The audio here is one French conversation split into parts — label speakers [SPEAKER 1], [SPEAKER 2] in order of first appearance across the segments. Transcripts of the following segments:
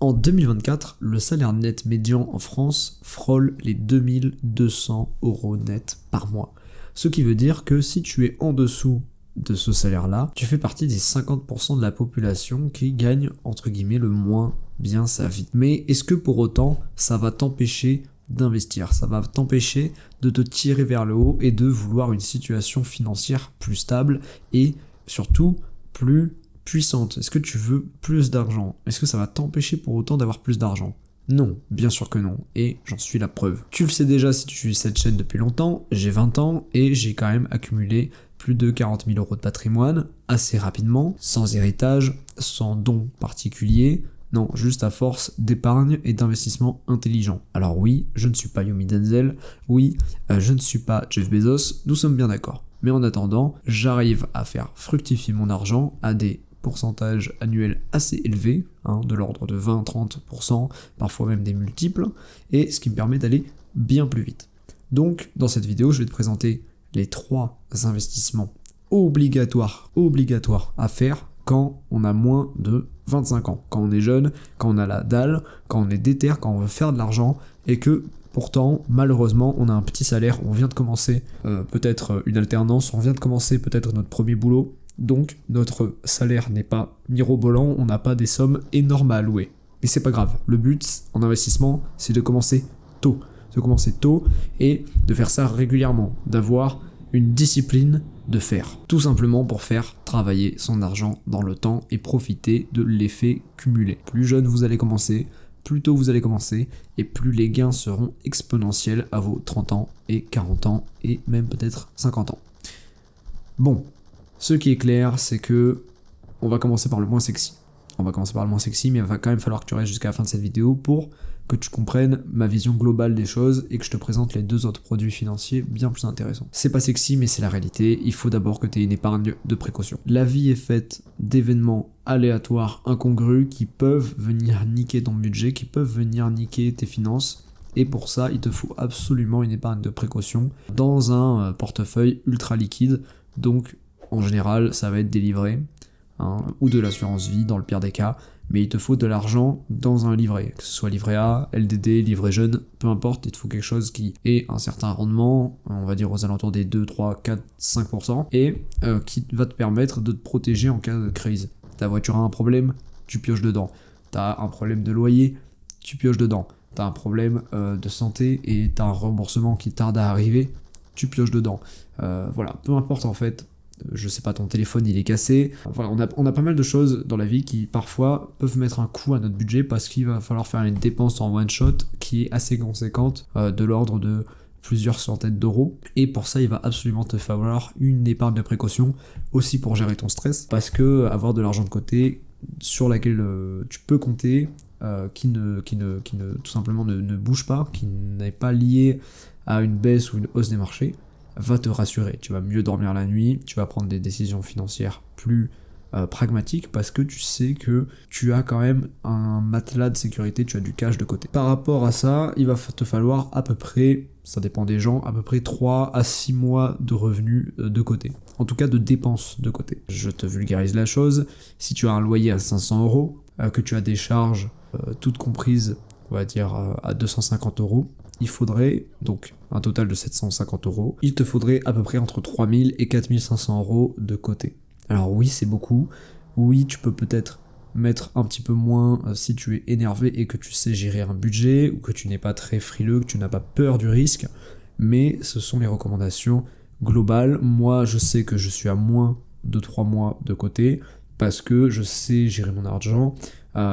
[SPEAKER 1] En 2024, le salaire net médian en France frôle les 2200 € net par mois. Ce qui veut dire que si tu es en dessous de ce salaire-là, tu fais partie des 50% de la population qui gagne entre guillemets le moins bien sa vie. Mais est-ce que pour autant ça va t'empêcher d'investir? Ça va t'empêcher de te tirer vers le haut et de vouloir une situation financière plus stable et surtout plus puissante? Est-ce que tu veux plus d'argent? Est-ce que ça va t'empêcher pour autant d'avoir plus d'argent? Non, bien sûr que non, et j'en suis la preuve. Tu le sais déjà si tu suis cette chaîne depuis longtemps, j'ai 20 ans et j'ai quand même accumulé plus de 40 000 € de patrimoine assez rapidement, sans héritage, sans don particulier, non, juste à force d'épargne et d'investissement intelligent. Alors oui, je ne suis pas Yomi Denzel, oui, je ne suis pas Jeff Bezos, nous sommes bien d'accord. Mais en attendant, j'arrive à faire fructifier mon argent à des pourcentage annuel assez élevé, de l'ordre de 20-30%, parfois même des multiples, et ce qui me permet d'aller bien plus vite. Donc, dans cette vidéo, je vais te présenter les 3 investissements obligatoires à faire quand on a moins de 25 ans, quand on est jeune, quand on a la dalle, quand on est déter, quand on veut faire de l'argent, et que pourtant, malheureusement, on a un petit salaire, on vient de commencer peut-être une alternance, on vient de commencer peut-être notre premier boulot, donc notre salaire n'est pas mirobolant, on n'a pas des sommes énormes à allouer. Mais c'est pas grave, le but en investissement, c'est de commencer tôt. Et de faire ça régulièrement, d'avoir une discipline de faire. Tout simplement pour faire travailler son argent dans le temps et profiter de l'effet cumulé. Plus jeune vous allez commencer, plus tôt vous allez commencer, et plus les gains seront exponentiels à vos 30 ans et 40 ans, et même peut-être 50 ans. Bon. Ce qui est clair, c'est que on va commencer par le moins sexy. Mais il va quand même falloir que tu restes jusqu'à la fin de cette vidéo pour que tu comprennes ma vision globale des choses et que je te présente les 2 autres produits financiers bien plus intéressants. C'est pas sexy, mais c'est la réalité. Il faut d'abord que tu aies une épargne de précaution. La vie est faite d'événements aléatoires, incongrus, qui peuvent venir niquer ton budget, qui peuvent venir niquer tes finances. Et pour ça, il te faut absolument une épargne de précaution dans un portefeuille ultra liquide. Donc, en général, ça va être des livrets, ou de l'assurance vie dans le pire des cas, mais il te faut de l'argent dans un livret, que ce soit livret A, LDD, livret jeune, peu importe, il te faut quelque chose qui ait un certain rendement, on va dire aux alentours des 2, 3, 4, 5%, et qui va te permettre de te protéger en cas de crise. Ta voiture a un problème, tu pioches dedans. T'as un problème de loyer, tu pioches dedans. T'as un problème de santé et t'as un remboursement qui tarde à arriver, tu pioches dedans. Voilà, peu importe en fait. Je sais pas, ton téléphone il est cassé. Voilà, on a pas mal de choses dans la vie qui parfois peuvent mettre un coup à notre budget parce qu'il va falloir faire une dépense en one shot qui est assez conséquente, de l'ordre de plusieurs centaines d'euros. Et pour ça, il va absolument te falloir une épargne de précaution aussi pour gérer ton stress, parce que avoir de l'argent de côté sur laquelle tu peux compter, qui ne tout simplement ne bouge pas, qui n'est pas lié à une baisse ou une hausse des marchés, va te rassurer, tu vas mieux dormir la nuit, tu vas prendre des décisions financières plus pragmatiques parce que tu sais que tu as quand même un matelas de sécurité, tu as du cash de côté. Par rapport à ça, il va te falloir à peu près, ça dépend des gens, à peu près 3 à 6 mois de revenus de côté. En tout cas de dépenses de côté. Je te vulgarise la chose, si tu as un loyer à 500 €, que tu as des charges toutes comprises, on va dire à 250 €, il faudrait, donc un total de 750 €, il te faudrait à peu près entre 3000 et 4500 € de côté. Alors oui, c'est beaucoup, oui, tu peux peut-être mettre un petit peu moins si tu es énervé et que tu sais gérer un budget, ou que tu n'es pas très frileux, que tu n'as pas peur du risque, mais ce sont les recommandations globales. Moi, je sais que je suis à moins de 3 mois de côté, parce que je sais gérer mon argent.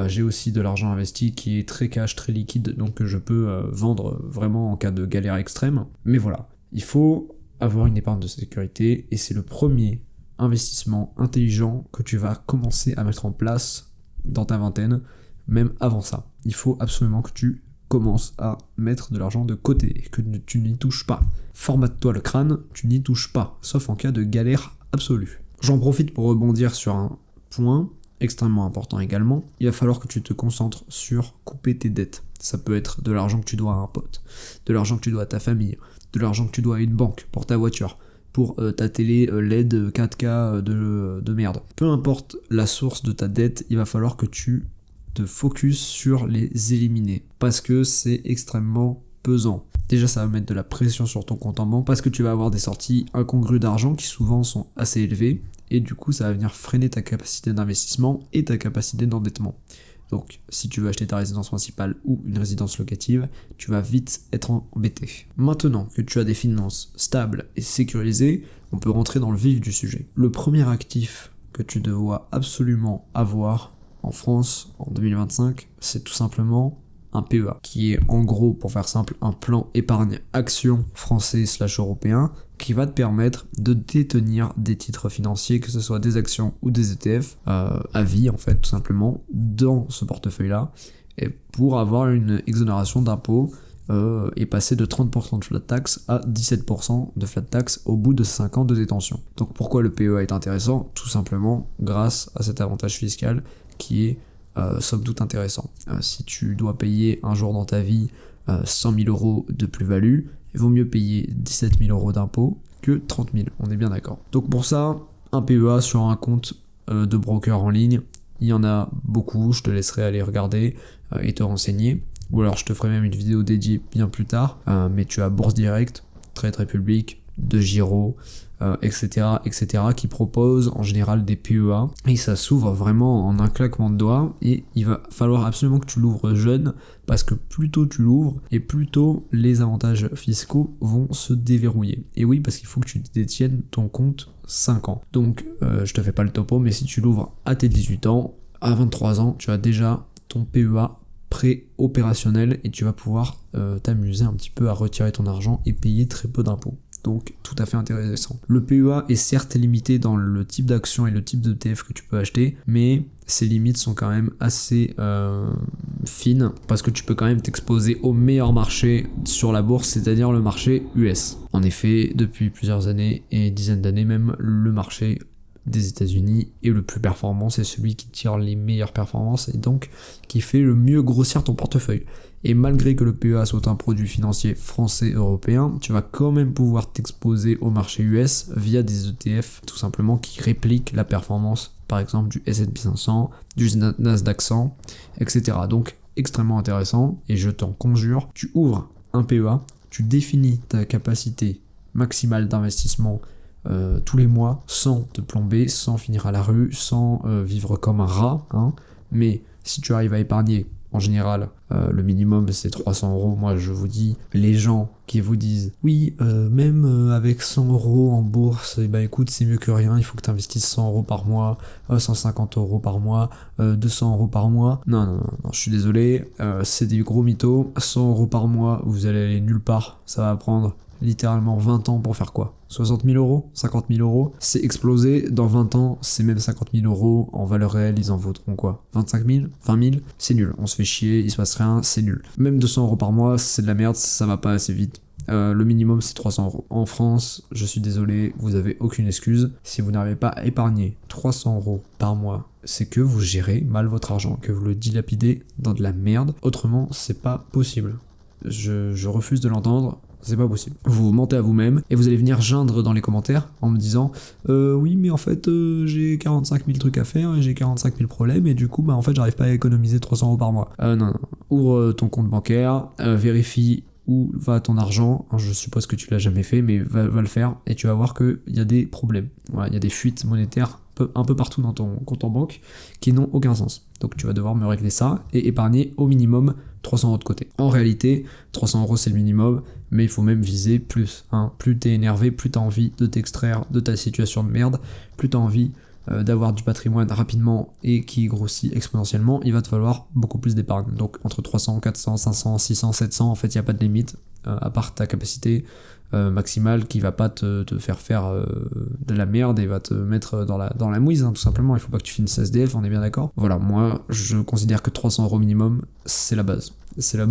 [SPEAKER 1] J'ai aussi de l'argent investi qui est très cash, très liquide, donc je peux vendre vraiment en cas de galère extrême. Mais voilà, il faut avoir une épargne de sécurité, et c'est le premier investissement intelligent que tu vas commencer à mettre en place dans ta vingtaine, même avant ça. Il faut absolument que tu commences à mettre de l'argent de côté, que tu n'y touches pas. Formate-toi le crâne, tu n'y touches pas, sauf en cas de galère absolue. J'en profite pour rebondir sur un point extrêmement important également. Il va falloir que tu te concentres sur couper tes dettes. Ça peut être de l'argent que tu dois à un pote, de l'argent que tu dois à ta famille, de l'argent que tu dois à une banque pour ta voiture, pour ta télé LED 4K de merde. Peu importe la source de ta dette, il va falloir que tu te focus sur les éliminer parce que c'est extrêmement pesant. Déjà, ça va mettre de la pression sur ton compte en banque parce que tu vas avoir des sorties incongrues d'argent qui souvent sont assez élevées et du coup, ça va venir freiner ta capacité d'investissement et ta capacité d'endettement. Donc, si tu veux acheter ta résidence principale ou une résidence locative, tu vas vite être embêté. Maintenant que tu as des finances stables et sécurisées, on peut rentrer dans le vif du sujet. Le premier actif que tu dois absolument avoir en France en 2025, c'est tout simplement un PEA, qui est en gros, pour faire simple, un plan épargne action français/européen qui va te permettre de détenir des titres financiers, que ce soit des actions ou des ETF, à vie en fait, tout simplement, dans ce portefeuille-là, et pour avoir une exonération d'impôt et passer de 30% de flat tax à 17% de flat tax au bout de 5 ans de détention. Donc pourquoi le PEA est intéressant? Tout simplement grâce à cet avantage fiscal qui est somme toute intéressant. Si tu dois payer un jour dans ta vie 100 000 euros de plus-value, il vaut mieux payer 17 000 euros d'impôt que 30 000, on est bien d'accord. Donc pour ça, un PEA sur un compte de broker en ligne, il y en a beaucoup, je te laisserai aller regarder et te renseigner, ou alors je te ferai même une vidéo dédiée bien plus tard, mais tu as Bourse Direct, Trade Republic, De Giro, etc., qui proposent en général des PEA, et ça s'ouvre vraiment en un claquement de doigts, et il va falloir absolument que tu l'ouvres jeune, parce que plus tôt tu l'ouvres, et plus tôt les avantages fiscaux vont se déverrouiller. Et oui, parce qu'il faut que tu détiennes ton compte 5 ans. Donc, je te fais pas le topo, mais si tu l'ouvres à tes 18 ans, à 23 ans, tu as déjà ton PEA pré-opérationnel, et tu vas pouvoir t'amuser un petit peu à retirer ton argent et payer très peu d'impôts. Donc tout à fait intéressant. Le PEA est certes limité dans le type d'action et le type d'ETF que tu peux acheter, mais ces limites sont quand même assez fines, parce que tu peux quand même t'exposer au meilleur marché sur la bourse, c'est-à-dire le marché US. En effet, depuis plusieurs années et dizaines d'années même, le marché des États-Unis est le plus performant, c'est celui qui tire les meilleures performances et donc qui fait le mieux grossir ton portefeuille. Et malgré que le PEA soit un produit financier français européen, tu vas quand même pouvoir t'exposer au marché US via des ETF tout simplement qui répliquent la performance par exemple du S&P 500, du Nasdaq 100, etc. Donc extrêmement intéressant, et je t'en conjure, tu ouvres un PEA, tu définis ta capacité maximale d'investissement tous les mois sans te plomber, sans finir à la rue, sans vivre comme un rat, hein. Mais si tu arrives à épargner, en général, le minimum c'est 300 euros. Moi je vous dis, les gens qui vous disent oui, même avec 100 euros en bourse, et ben écoute, c'est mieux que rien, il faut que tu investisses 100 euros par mois, 150 euros par mois, 200 euros par mois. Non, je suis désolé, c'est des gros mythos. 100 euros par mois, vous allez aller nulle part, ça va prendre littéralement 20 ans pour faire quoi? 60 000 euros? 50 000 euros? C'est explosé, dans 20 ans, c'est même 50 000 euros, en valeur réelle, ils en vaudront quoi? 25 000? 20 000? C'est nul, on se fait chier, il se passe rien, c'est nul. Même 200 euros par mois, c'est de la merde, ça va pas assez vite. Le minimum c'est 300 euros. En France, je suis désolé, vous avez aucune excuse. Si vous n'arrivez pas à épargner 300 euros par mois, c'est que vous gérez mal votre argent, que vous le dilapidez dans de la merde. Autrement, c'est pas possible. Je refuse de l'entendre. C'est pas possible. Vous vous mentez à vous-même et vous allez venir geindre dans les commentaires en me disant oui mais en fait j'ai 45 000 trucs à faire et j'ai 45 000 problèmes et du coup bah en fait j'arrive pas à économiser 300 euros par mois. Non. Ouvre ton compte bancaire, vérifie où va ton argent. Je suppose que tu l'as jamais fait, mais va le faire et tu vas voir qu'il y a des problèmes. Voilà, il y a des fuites monétaires un peu partout dans ton compte en banque qui n'ont aucun sens. Donc tu vas devoir me régler ça et épargner au minimum 300 euros de côté. En réalité, 300 euros c'est le minimum, mais il faut même viser plus. Hein. Plus t'es énervé, plus t'as envie de t'extraire de ta situation de merde, plus t'as envie d'avoir du patrimoine rapidement et qui grossit exponentiellement, il va te falloir beaucoup plus d'épargne. Donc entre 300, 400, 500, 600, 700, en fait il n'y a pas de limite, à part ta capacité maximale qui va pas te faire de la merde et va te mettre dans la mouise, hein, tout simplement. Il faut pas que tu finisses SDF, on est bien d'accord. Voilà, moi je considère que 300 euros minimum c'est la base. C'est la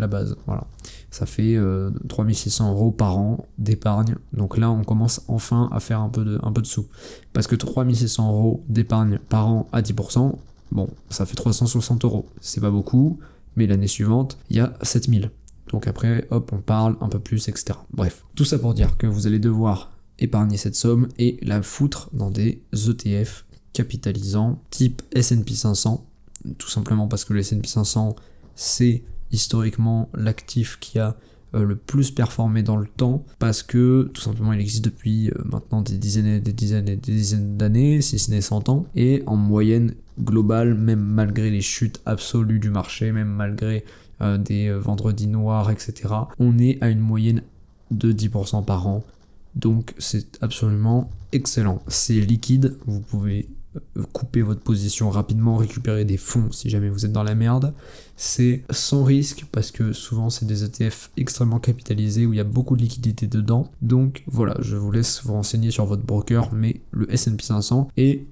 [SPEAKER 1] base, voilà. Ça fait 3600 euros par an d'épargne. Donc là, on commence enfin à faire un peu de sous. Parce que 3600 euros d'épargne par an à 10%, bon, ça fait 360 euros. C'est pas beaucoup, mais l'année suivante, il y a 7000. Donc après, hop, on parle un peu plus, etc. Bref, tout ça pour dire que vous allez devoir épargner cette somme et la foutre dans des ETF capitalisants type S&P 500. tout simplement parce que le S&P 500, c'est historiquement l'actif qui a le plus performé dans le temps, parce que tout simplement il existe depuis maintenant des dizaines d'années, si ce n'est 100 ans, et en moyenne globale, même malgré les chutes absolues du marché, même malgré des vendredis noirs, etc., on est à une moyenne de 10% par an, donc c'est absolument excellent. C'est liquide, vous pouvez couper votre position rapidement, récupérer des fonds si jamais vous êtes dans la merde. C'est sans risque parce que souvent c'est des ETF extrêmement capitalisés où il y a beaucoup de liquidité dedans. Donc voilà, je vous laisse vous renseigner sur votre broker, mais le S&P 500 est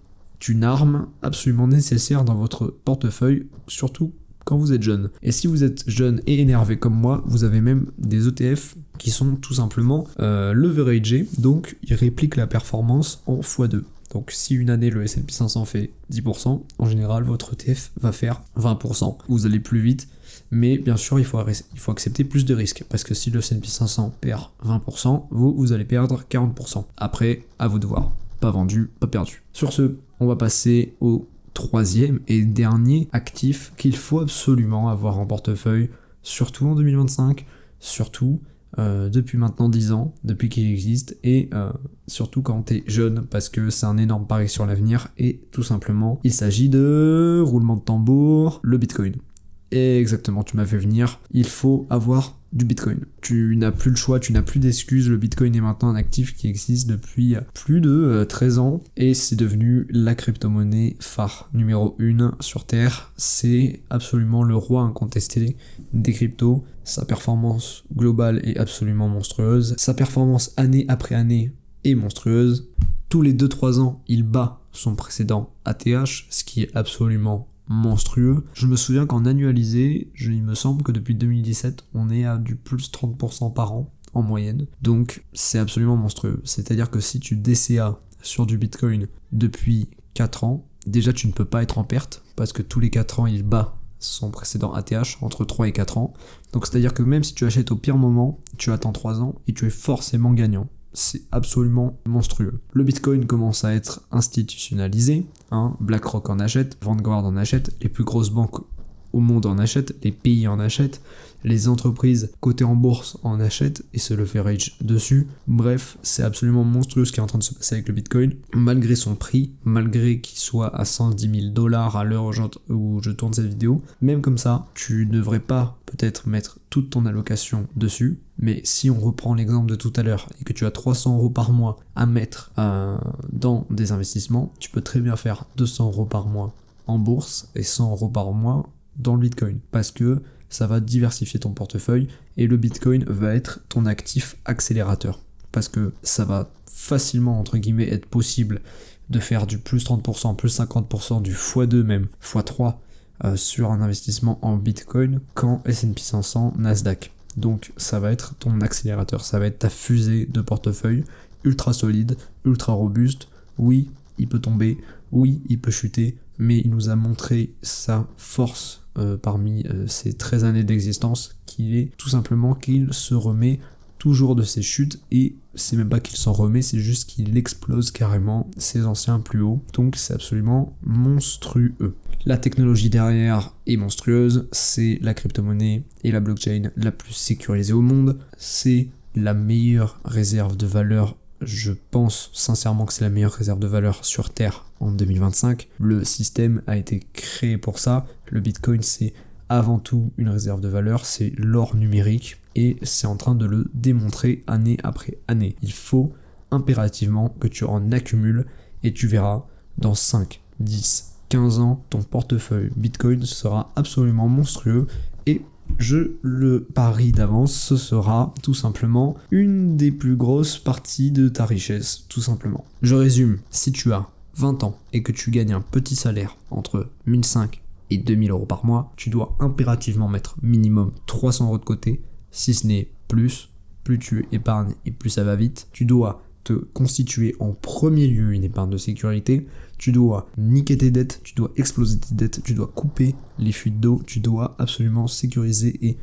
[SPEAKER 1] une arme absolument nécessaire dans votre portefeuille, surtout quand vous êtes jeune. Et si vous êtes jeune et énervé comme moi, vous avez même des ETF qui sont tout simplement leveragés, donc ils répliquent la performance en x2. Donc si une année le S&P 500 fait 10%, en général votre ETF va faire 20%. Vous allez plus vite, mais bien sûr il faut accepter plus de risques, parce que si le S&P 500 perd 20%, vous allez perdre 40%. Après, à vous de voir. Pas vendu, pas perdu. Sur ce, on va passer au troisième et dernier actif qu'il faut absolument avoir en portefeuille, surtout en 2025, surtout depuis maintenant 10 ans, depuis qu'il existe, et surtout quand t'es jeune, parce que c'est un énorme pari sur l'avenir, et tout simplement, il s'agit de roulement de tambour, le Bitcoin. Et exactement, tu m'as fait venir, il faut avoir du Bitcoin. Tu n'as plus le choix, tu n'as plus d'excuses, le Bitcoin est maintenant un actif qui existe depuis plus de 13 ans, et c'est devenu la crypto-monnaie phare numéro 1 sur Terre. C'est absolument le roi incontesté des cryptos. Sa performance globale est absolument monstrueuse, sa performance année après année est monstrueuse. Tous les 2-3 ans, il bat son précédent ATH, ce qui est absolument monstrueux. Je me souviens qu'en annualisé, il me semble que depuis 2017, on est à du plus 30% par an en moyenne. Donc c'est absolument monstrueux. C'est-à-dire que si tu DCA sur du Bitcoin depuis 4 ans, déjà tu ne peux pas être en perte, parce que tous les 4 ans, il bat son précédent ATH entre 3 et 4 ans. Donc c'est-à-dire que même si tu achètes au pire moment, tu attends 3 ans et tu es forcément gagnant. C'est absolument monstrueux. Le Bitcoin commence à être institutionnalisé, BlackRock en achète, Vanguard en achète, les plus grosses banques au monde en achètent, les pays en achètent, les entreprises cotées en bourse en achètent et se leverage dessus. Bref, c'est absolument monstrueux ce qui est en train de se passer avec le Bitcoin. Malgré son prix, malgré qu'il soit à 110 000 $ à l'heure où je tourne cette vidéo, même comme ça, tu ne devrais pas peut-être mettre toute ton allocation dessus. Mais si on reprend l'exemple de tout à l'heure et que tu as 300 € par mois à mettre dans des investissements, tu peux très bien faire 200 € par mois en bourse et 100 € par mois dans le Bitcoin, parce que ça va diversifier ton portefeuille et le Bitcoin va être ton actif accélérateur, parce que ça va facilement entre guillemets être possible de faire du plus 30%, plus 50%, du x2 même, x3 sur un investissement en Bitcoin qu'en S&P 500 Nasdaq. Donc ça va être ton accélérateur, ça va être ta fusée de portefeuille ultra solide, ultra robuste. Oui, il peut tomber, oui, il peut chuter, mais il nous a montré sa force parmi ces 13 années d'existence, qu'il est tout simplement qu'il se remet toujours de ses chutes, et c'est même pas qu'il s'en remet, c'est juste qu'il explose carrément ses anciens plus hauts. Donc c'est absolument monstrueux. La technologie derrière est monstrueuse, c'est la crypto-monnaie et la blockchain la plus sécurisée au monde, c'est la meilleure réserve de valeur. Je pense sincèrement que c'est la meilleure réserve de valeur sur Terre en 2025. Le système a été créé pour ça. Le Bitcoin, c'est avant tout une réserve de valeur, c'est l'or numérique, et c'est en train de le démontrer année après année. Il faut impérativement que tu en accumules, et tu verras, dans 5, 10, 15 ans, ton portefeuille Bitcoin sera absolument monstrueux, et je le parie d'avance, ce sera tout simplement une des plus grosses parties de ta richesse, tout simplement. Je résume, si tu as 20 ans et que tu gagnes un petit salaire entre 1500 et 2000 € par mois, tu dois impérativement mettre minimum 300 € de côté, si ce n'est plus tu épargnes et plus ça va vite. Tu dois te constituer en premier lieu une épargne de sécurité, tu dois niquer tes dettes, tu dois exploser tes dettes, tu dois couper les fuites d'eau, tu dois absolument sécuriser et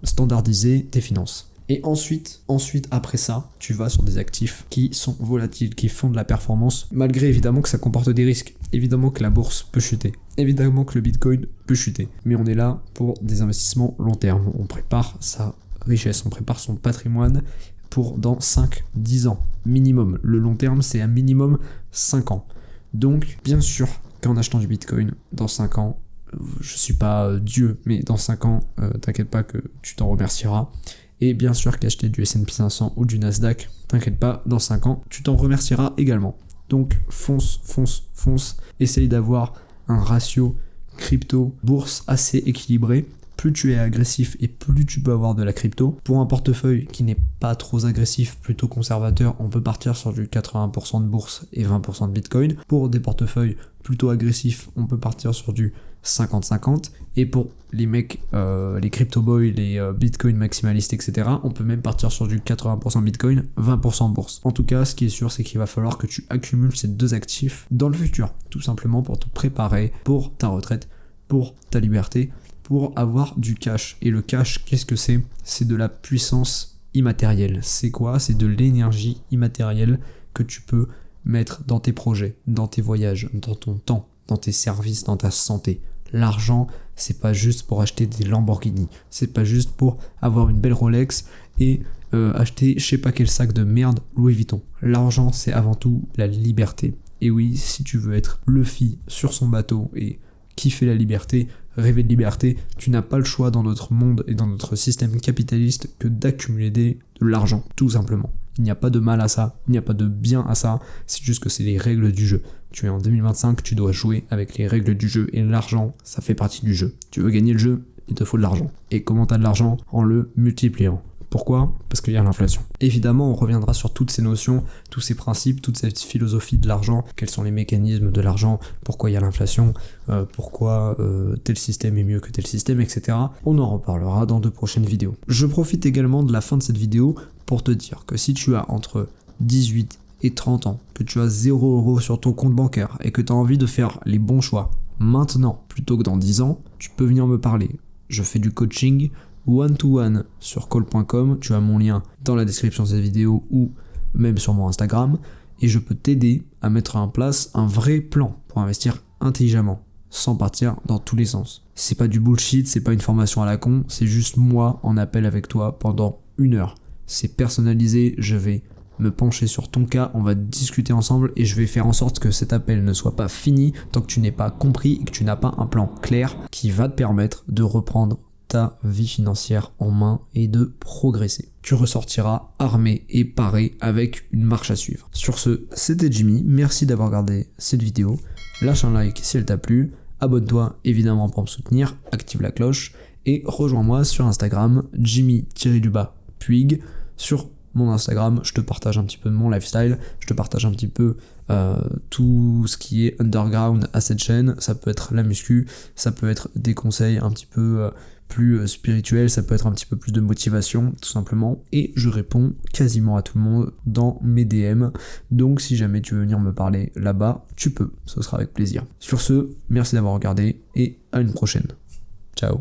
[SPEAKER 1] standardiser tes finances. Et ensuite, après ça, tu vas sur des actifs qui sont volatiles, qui font de la performance, malgré évidemment que ça comporte des risques. Évidemment que la bourse peut chuter, évidemment que le Bitcoin peut chuter, mais on est là pour des investissements long terme. On prépare sa richesse, on prépare son patrimoine pour dans 5-10 ans minimum. Le long terme, c'est un minimum 5 ans. Donc, bien sûr qu'en achetant du Bitcoin, dans 5 ans, je suis pas Dieu, mais dans 5 ans, t'inquiète pas que tu t'en remercieras. Et bien sûr qu'acheter du S&P 500 ou du Nasdaq, t'inquiète pas, dans 5 ans, tu t'en remercieras également. Donc fonce. Essaye d'avoir un ratio crypto-bourse assez équilibré. Plus tu es agressif et plus tu peux avoir de la crypto. Pour un portefeuille qui n'est pas trop agressif, plutôt conservateur, on peut partir sur du 80% de bourse et 20% de Bitcoin. Pour des portefeuilles plutôt agressifs, on peut partir sur du 50-50. Et pour les mecs, les crypto boys, les Bitcoin maximalistes, etc., on peut même partir sur du 80% Bitcoin, 20% bourse. En tout cas, ce qui est sûr, c'est qu'il va falloir que tu accumules ces deux actifs dans le futur, tout simplement pour te préparer pour ta retraite, pour ta liberté, pour avoir du cash. Et le cash, qu'est-ce que c'est ? C'est de la puissance immatérielle. C'est quoi ? C'est de l'énergie immatérielle que tu peux mettre dans tes projets, dans tes voyages, dans ton temps, dans tes services, dans ta santé. L'argent, c'est pas juste pour acheter des Lamborghini, c'est pas juste pour avoir une belle Rolex et acheter je sais pas quel sac de merde Louis Vuitton. L'argent, c'est avant tout la liberté. Et oui, si tu veux être Luffy sur son bateau et kiffer la liberté, rêver de liberté, tu n'as pas le choix dans notre monde et dans notre système capitaliste que d'accumuler de l'argent, tout simplement. Il n'y a pas de mal à ça, il n'y a pas de bien à ça, c'est juste que c'est les règles du jeu. Tu es en 2025, tu dois jouer avec les règles du jeu et l'argent, ça fait partie du jeu. Tu veux gagner le jeu, il te faut de l'argent. Et comment tu as de l'argent ? En le multipliant. Pourquoi ? Parce qu'il y a l'inflation. Évidemment, on reviendra sur toutes ces notions, tous ces principes, toute cette philosophie de l'argent, quels sont les mécanismes de l'argent, pourquoi il y a l'inflation, pourquoi tel système est mieux que tel système, etc. On en reparlera dans de prochaines vidéos. Je profite également de la fin de cette vidéo pour te dire que si tu as entre 18 et 30 ans, que tu as 0€ sur ton compte bancaire et que tu as envie de faire les bons choix maintenant plutôt que dans 10 ans, tu peux venir me parler. Je fais du coaching one-to-one sur call.com, tu as mon lien dans la description de cette vidéo ou même sur mon Instagram, et je peux t'aider à mettre en place un vrai plan pour investir intelligemment, sans partir dans tous les sens. C'est pas du bullshit, c'est pas une formation à la con, c'est juste moi en appel avec toi pendant 1 heure. C'est personnalisé, je vais me pencher sur ton cas, on va discuter ensemble et je vais faire en sorte que cet appel ne soit pas fini tant que tu n'aies pas compris et que tu n'as pas un plan clair qui va te permettre de reprendre ta vie financière en main et de progresser. Tu ressortiras armé et paré avec une marche à suivre. Sur ce, c'était Jimmy, merci d'avoir regardé cette vidéo. Lâche un like si elle t'a plu, abonne-toi évidemment pour me soutenir, active la cloche et rejoins-moi sur Instagram, Jimmy-Puig. Sur mon Instagram, je te partage un petit peu de mon lifestyle, je te partage un petit peu tout ce qui est underground à cette chaîne. Ça peut être la muscu, ça peut être des conseils un petit peu plus spirituels, ça peut être un petit peu plus de motivation tout simplement, et je réponds quasiment à tout le monde dans mes DM, donc si jamais tu veux venir me parler là-bas, tu peux, ce sera avec plaisir. Sur ce, merci d'avoir regardé et à une prochaine. Ciao.